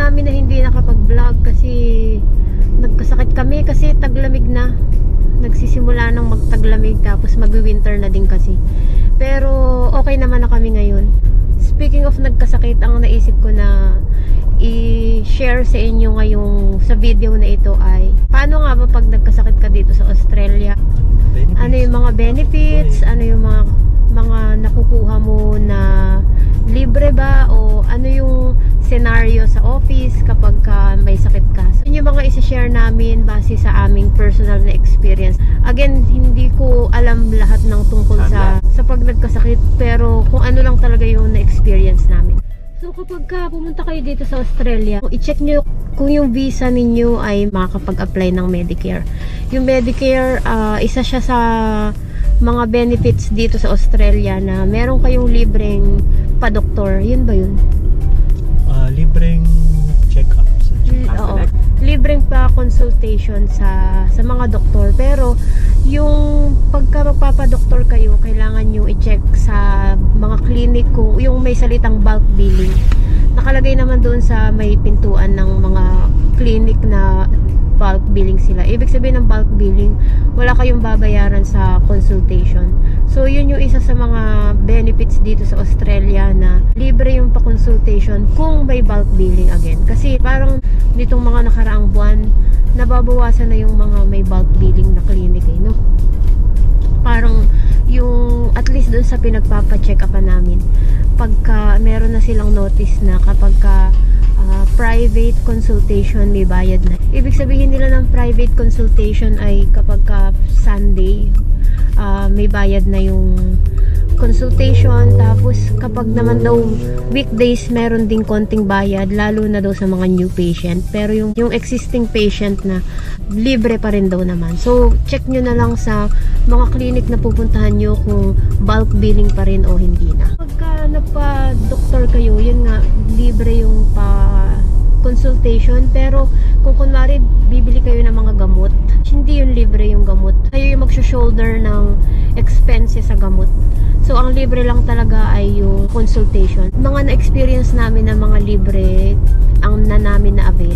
namin na hindi nakapag-vlog kasi nagkasakit kami kasi taglamig na. Nagsisimula ng magtaglamig tapos mag-winter na din kasi. Pero okay naman na kami ngayon. Speaking of nagkasakit, ang naisip ko na i-share sa inyo ngayong sa video na ito ay paano nga ba pag nagkasakit ka dito sa Australia? Benefits. Ano yung mga benefits? Ano yung mga nakukuha mo na libre ba? O ano yung scenario sa office kapag may sakit ka? So, yun yung mga isi-share namin base sa aming personal na experience. Again, hindi ko alam lahat ng tungkol sa pag nagkasakit, pero kung ano lang talaga yung na-experience namin. So kapag pumunta kayo dito sa Australia, i-check nyo kung yung visa ninyo ay makakapag-apply ng Medicare. Yung Medicare, isa siya sa mga benefits dito sa Australia na meron kayong libreng pa-doktor. Yun ba yun? Libreng check-up. Oo. Libreng pa-consultation sa mga doktor. Pero yung pagka magpapadoktor kayo, kailangan nyo i-check sa mga clinic kung yung may salitang bulk billing. Nakalagay naman doon sa may pintuan ng mga clinic na bulk billing sila. Ibig sabihin ng bulk billing, wala kayong babayaran sa consultation. So yun yung isa sa mga benefits dito sa Australia na libre yung pa-consultation kung may bulk billing again. Kasi parang nitong mga nakaraang buwan, nababawasan na yung mga may bulk billing na clinic no? Parang yung at least doon sa pinagpapa-check-upan namin, pagka meron na silang notice na kapag private consultation may bayad na. Ibig sabihin nila ng private consultation ay kapag Sunday may bayad na yung consultation, tapos kapag naman daw weekdays meron ding konting bayad, lalo na daw sa mga new patient, pero yung existing patient na libre pa rin daw naman. So check nyo na lang sa mga clinic na pupuntahan nyo kung bulk billing pa rin o hindi na. Pagka nagpa-doktor kayo, yun nga, libre yung consultation, pero kung kunwari bibili kayo ng mga gamot, hindi yun libre yung gamot. Kayo yung mag-shoulder ng expenses sa gamot. So ang libre lang talaga ay yung consultation. Mga na-experience namin na mga libre ang namin na-avail.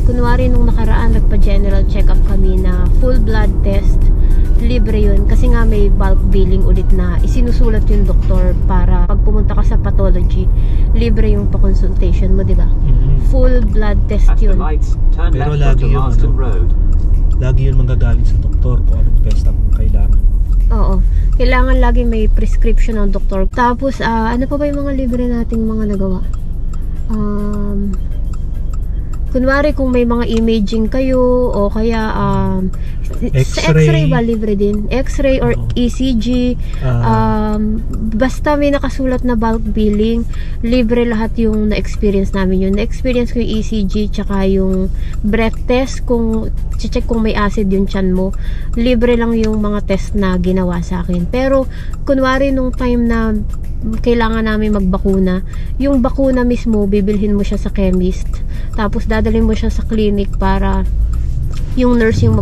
Kunwari nung nakaraan nagpa-general check-up kami na full blood test, libre yun kasi nga may bulk billing ulit na isinusulat yung doktor para pag pumunta ka sa pathology, libre yung pa-consultation mo, diba? Full blood test yun. Pero lagi yun manggagaling sa doktor kung anong test ang kailangan. Oo. Kailangan lagi may prescription ng doktor. Tapos, ano pa ba yung mga libre nating mga nagawa? Kunwari kung may mga imaging kayo o kaya sa X-ray ba libre din? X-ray or ECG, basta may nakasulat na bulk billing, libre lahat yung na-experience namin yun. Na-experience ko yung ECG tsaka yung breath test, kung check kung may acid yung tiyan mo, libre lang yung mga test na ginawa sa akin. Pero kunwari nung time na kailangan namin magbakuna, yung bakuna mismo bibilhin mo siya sa chemist, tapos dadalhin mo siya sa clinic para yung nurse yung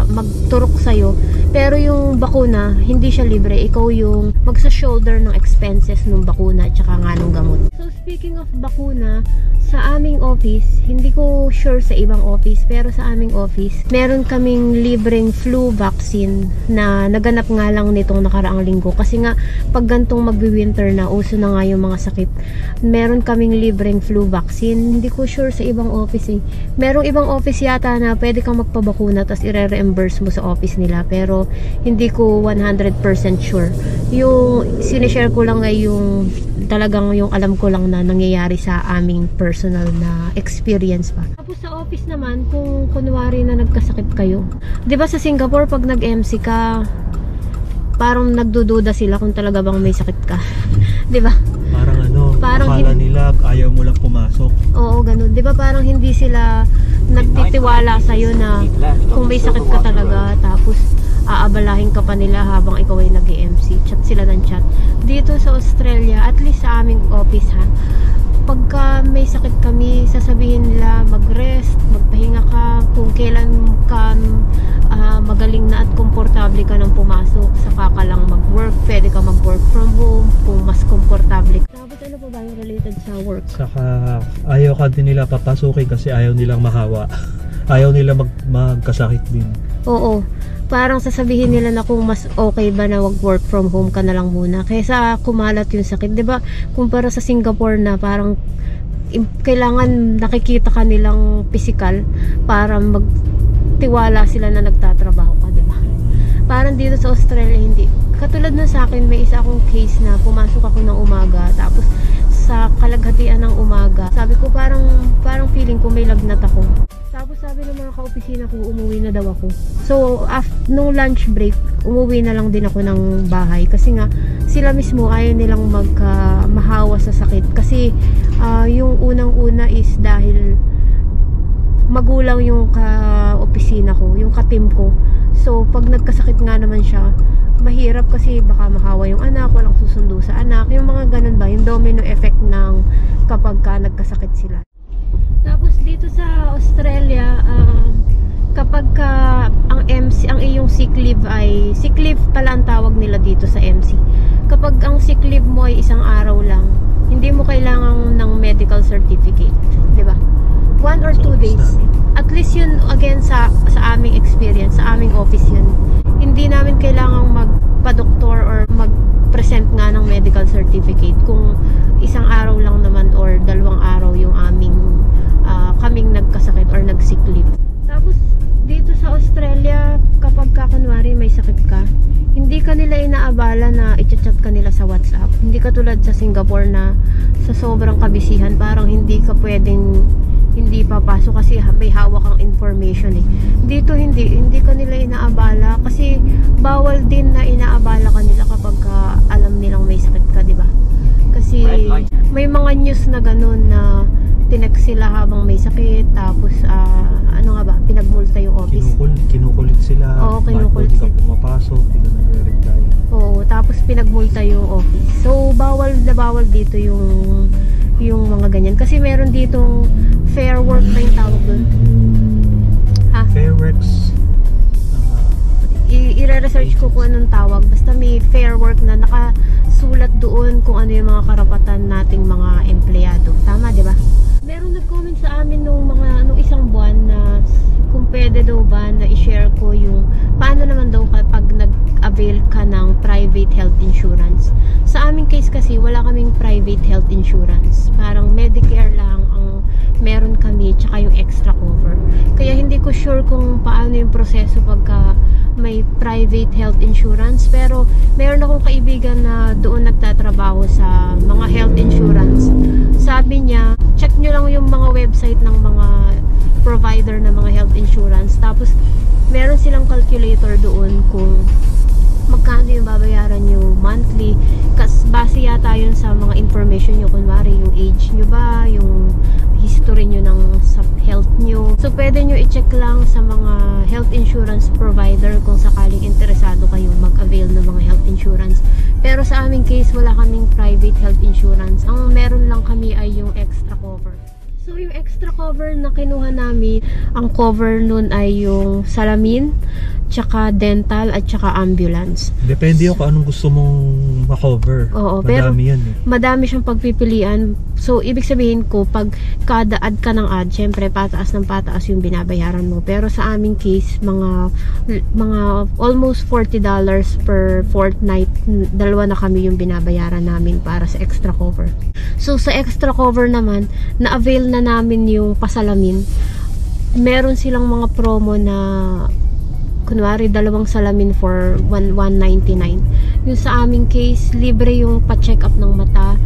magturok sa'yo. Pero yung bakuna, hindi siya libre. Ikaw yung magsa-shoulder ng expenses ng bakuna at saka nga ng gamot. So speaking of bakuna, sa aming office, hindi ko sure sa ibang office, pero sa aming office, meron kaming libreng flu vaccine na naganap nga lang nitong nakaraang linggo. Kasi nga, pag gantong magwi-winter na, uso na nga yung mga sakit, meron kaming libreng flu vaccine. Hindi ko sure sa ibang office eh. Merong ibang office yata na pwede kang magpabakuna tapos i-reimburse mo sa office nila, pero hindi ko 100% sure. Yung sinishare ko lang ay yung talagang yung alam ko lang na nangyayari sa aming personal na experience pa. Tapos sa office naman, kung kunwari na nagkasakit kayo, 'di ba sa Singapore pag nag-MC ka, parang nagdududa sila kung talaga bang may sakit ka. 'Di ba? Parang akala nila ayaw mo lang pumasok. Oo, ganun. 'Di ba parang hindi sila nagtitiwala sa iyo na kung may sakit ka talaga, tapos aabalahin ka pa nila habang ikaw ay nag-MC. Chat sila ng chat. Dito sa Australia, at least sa aming office pagka may sakit kami, sasabihin nila mag-rest, magpahinga ka, kung kailan ka magaling na at komportable ka nang pumasok, saka ka lang mag-work, pwede ka mag-work from home kung mas komportable ka. Tapos ano pa ba yung related sa work? Saka ayaw ka din nila papasukin kasi ayaw nilang mahawa. Ayaw nila magkasakit din. Oo. Parang sasabihin nila na kung mas okay ba na wag work from home ka na lang muna kaysa kumalat yung sakit. 'Di ba? Kumpara sa Singapore na parang kailangan nakikita ka nilang physical para magtiwala sila na nagtatrabaho ka, 'di ba? Parang dito sa Australia hindi. Katulad na sa akin, may isa akong case na pumasok ako ng umaga tapos sa kalaghatian ng umaga, sabi ko parang feeling ko may lagnat ako. Tapos sabi ng mga ka-opisina ko, umuwi na daw ako. So, nung lunch break, umuwi na lang din ako ng bahay. Kasi nga, sila mismo ayaw nilang mahawa sa sakit. Kasi, yung unang-una is dahil magulang yung ka-opisina ko, yung ka-team ko. So, pag nagkasakit nga naman siya, mahirap kasi baka mahawa yung anak, walang susundo sa anak. Yung mga ganun ba, yung domino effect ng kapag nagkasakit sila. Tapos dito sa Australia, kapag ang MC, ang iyong sick leave pala ang tawag nila dito sa MC. Kapag ang sick leave mo ay isang araw lang, hindi mo kailangan ng medical certificate, 'di ba? 1 or 2 days. At least yun again sa aming experience, sa aming office yun. Hindi namin kailangang magpa-doktor or mag-present nga ng medical certificate kung isang araw lang naman or 2 araw yung kaming nagkasakit or nag-sick leave. Tapos dito sa Australia, kapag kunwari may sakit ka, hindi ka nila inaabala na i-chat ka nila sa WhatsApp. Hindi ka tulad sa Singapore na sa sobrang kabisihan, parang hindi ka pwedeng hindi papasok kasi may hawak kang information eh. Dito hindi ka nila inaabala kasi bawal din na inaabala ka nila kapag alam nilang may sakit ka, di ba? Kasi may mga news na ganun na tinext sila habang may sakit, tapos pinagmulta yung office. Kinukulit sila. Oo, kinukulit sila. Hindi ka pumapasok, hindi ka nagre-reply. Oo, tapos pinagmulta yung office. So, bawal dito yung mga ganyan. Kasi meron ditong fair work na yung tawag doon. Ha? Fair works. I-research ko kung anong tawag. Basta may fair work na nakasulat doon kung ano yung mga karapatan nating mga empleyado. Tama, di ba? Meron nag-comment sa amin nung isang buwan na kung pwede daw ba na i-share ko yung paano naman daw kapag nag-avail ka ng private health insurance. Sa aming case kasi wala kaming private health insurance. Parang Medicare lang ang meron kami, tsaka yung extra cover. Kaya hindi ko sure kung paano yung proseso pagka may private health insurance, pero meron akong kaibigan na doon nagtatrabaho sa mga health insurance. Sabi niya, check nyo lang yung mga website ng mga provider ng mga health insurance, tapos meron silang calculator doon kung magkano yung babayaran nyo monthly. Kasi base yata yun sa mga information nyo, kunwari yung age nyo ba, yung history nyo sa health nyo. So pwede nyo i-check lang sa mga health insurance provider kung sakaling interesado kayong mag-avail ng mga health insurance. Pero sa aming case, wala kaming private health insurance. Ang meron lang kami ay yung extra cover. So yung extra cover na kinuha namin, ang cover nun ay yung salamin, tsaka dental, at tsaka ambulance. Depende yung kung anong gusto mong ma-cover. Oo, madami pero yan eh. madami siyang pagpipilian. So ibig sabihin ko, pag kada add ka ng add, syempre pataas ng pataas yung binabayaran mo. Pero sa aming case, mga almost $40 per fortnight, 2 na kami yung binabayaran namin para sa extra cover. So sa extra cover naman, na-avail na namin yung pasalamin. Meron silang mga promo na kunwari 2 salamin for $199. Yung sa aming case, libre yung pa-check up ng mata.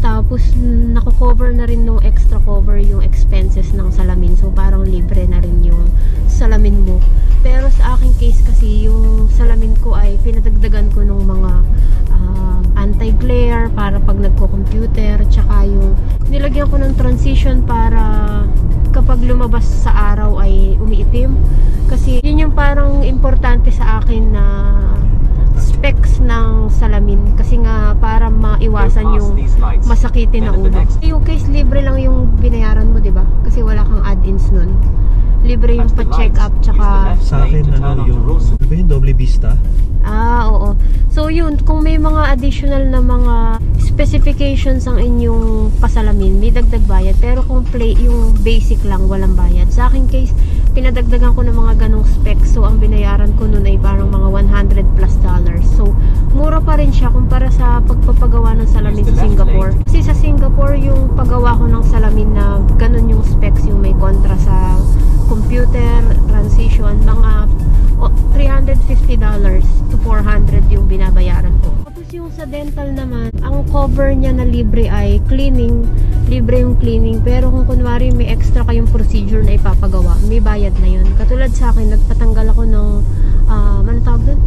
Tapos nako-cover na rin ng extra cover yung expenses ng salamin. So parang libre na rin yung salamin mo. Pero sa aking case kasi, yung salamin ko ay pinadagdagan ko ng mga anti-glare para pag nagko-computer, tsaka yung nilagyan ko ng transition para kapag lumabas sa araw ay umiitim. Kasi yun yung parang importante sa akin na specs ng salamin, kasi nga para maiwasan yung masakitin na ulo. Yung case libre lang yung binayaran mo, 'di ba? Kasi wala kang add-ins nun. libre yung pa-check up, tsaka Sa akin, yung doble vista. oo. So yun, kung may mga additional na mga specifications ang inyong pasalamin, may dagdag bayad. Pero kung yung basic lang, walang bayad. Sa akin case, pinadagdagan ko ng mga ganong specs. So ang binayaran ko nun ay parang mga $100+. So mura pa rin siya kumpara sa pagpapagawa ng salamin sa Singapore. Kasi sa Singapore, yung paggawa ko ng salamin na ganon yung specs, yung may kontra sa computer, transition, mga $350 to $400 yung binabayaran ko. Tapos yung sa dental naman, ang cover niya na libre ay cleaning, libre yung cleaning. Pero kung kunwari may extra kayong procedure na ipapagawa, may bayad na yun. Katulad sa akin, nagpatanggal ako ng ano tawag doon?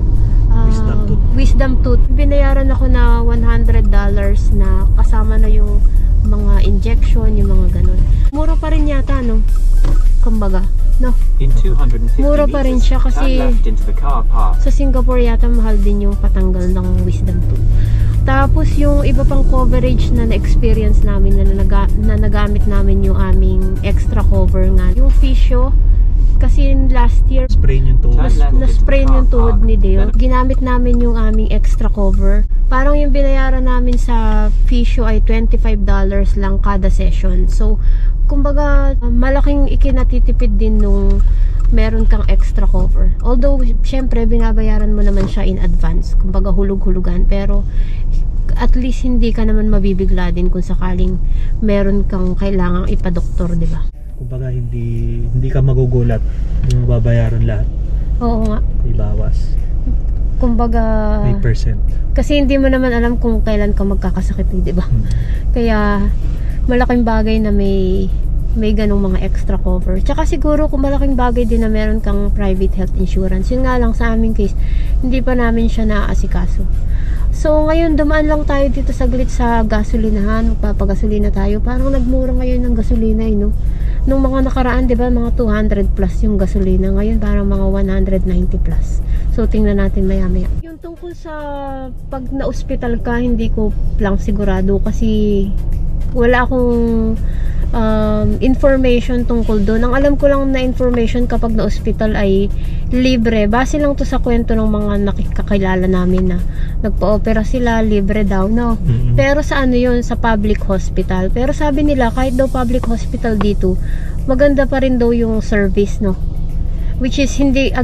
Wisdom tooth. Binayaran ako na $100 na kasama na yung mga injection, yung mga ganun. Mura pa rin yata, no? Kumbaga, no? Mura pa rin siya kasi sa Singapore yata mahal din yung patanggal ng wisdom tooth. Tapos yung iba pang coverage na na-experience namin na nagamit namin yung aming extra cover nga. Yung physio, kasi last year na-sprain yung tuhod ni Dale. Ginamit namin yung aming extra cover. Parang yung binayaran namin sa physio ay $25 lang kada session. So, kumbaga, malaking ikinatitipid din nung meron kang extra cover. Although, syempre, binabayaran mo naman siya in advance. Kumbaga, hulug-hulugan. Pero, at least hindi ka naman mabibigla din kung sakaling meron kang kailangang ipadoktor, di ba? Kumbaga hindi ka magugulat yung babayaran lahat. Oo nga. Ibawas. Kumbaga, may percent. Kasi hindi mo naman alam kung kailan ka magkakasakit, di ba? Kaya malaking bagay na may ganong mga extra cover. Tsaka siguro kung malaking bagay din na meron kang private health insurance. Yun nga lang sa aming case, hindi pa namin siya naaasikaso. So ngayon dumaan lang tayo dito saglit sa gasolinahan, magpapagasolina tayo. Parang nagmura ngayon ng gasolina, no? Nung mga nakaraan, 'di ba, mga 200 plus yung gasolina. Ngayon parang mga 190 plus. So tingnan natin maya-maya. Yung tungkol sa pag na-ospital ka, hindi ko lang sigurado kasi wala akong information tungkol doon. Ang alam ko lang na information kapag na-hospital ay libre. Base lang to sa kwento ng mga nakikakilala namin na nagpa-opera sila, libre daw, no? Pero sa ano yun? Sa public hospital. Pero sabi nila, kahit daw public hospital dito, maganda pa rin daw yung service, no? Which is, hindi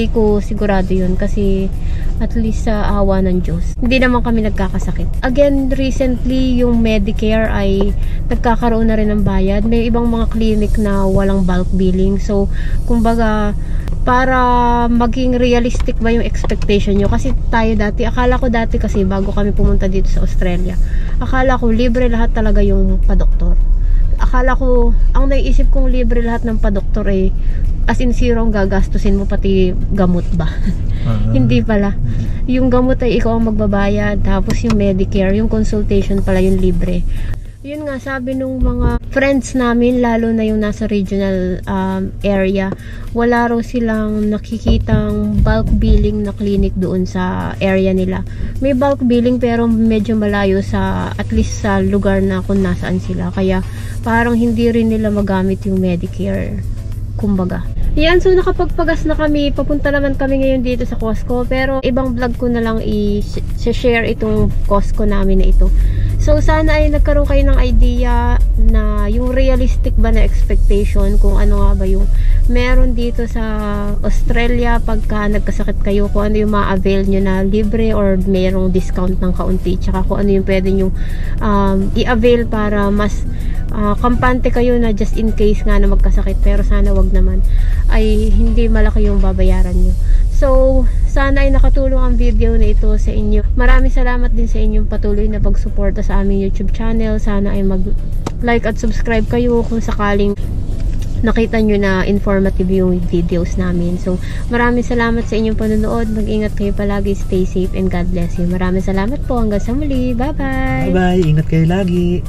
ko sigurado yun kasi at least sa awa ng Diyos, hindi naman kami nagkakasakit. Again, recently, yung Medicare ay nagkakaroon na rin ng bayad. May ibang mga clinic na walang bulk billing. So, kumbaga, para maging realistic ba yung expectation nyo? Kasi tayo dati, akala ko dati kasi bago kami pumunta dito sa Australia, akala ko libre lahat talaga yung padoktor. Akala ko, ang naiisip kong libre lahat ng padoktor eh, as in zero ang gagastusin mo, pati gamot ba? Hindi pala. Yung gamot ay ikaw ang magbabayad, tapos yung Medicare, yung consultation pala yung libre. Yun nga, sabi nung mga friends namin, lalo na yung nasa regional area, wala raw silang nakikitang bulk billing na clinic doon sa area nila. May bulk billing pero medyo malayo sa, at least sa lugar na kung nasaan sila. Kaya parang hindi rin nila magamit yung Medicare, kumbaga. Yan, so nakapagpagas na kami. Papunta naman kami ngayon dito sa Costco. Pero ibang vlog ko na lang i-share itong Costco namin na ito. So sana ay nagkaroon kayo ng idea na yung realistic ba na expectation, kung ano nga ba yung meron dito sa Australia pagka nagkasakit kayo, kung ano yung ma-avail nyo na libre or mayroong discount ng kaunti, tsaka kung ano yung pwede nyo i-avail para mas kampante kayo na just in case nga na magkasakit. Pero sana wag naman, ay hindi malaki yung babayaran nyo. So, sana ay nakatulong ang video na ito sa inyo. Maraming salamat din sa inyong patuloy na pagsuporta sa aming YouTube channel. Sana ay mag-like at subscribe kayo kung sakaling nakita nyo na informative yung videos namin. So, maraming salamat sa inyong panonood. Mag-ingat kayo palagi. Stay safe and God bless you. Maraming salamat po. Hanggang sa muli. Bye-bye! Bye-bye! Ingat kayo lagi!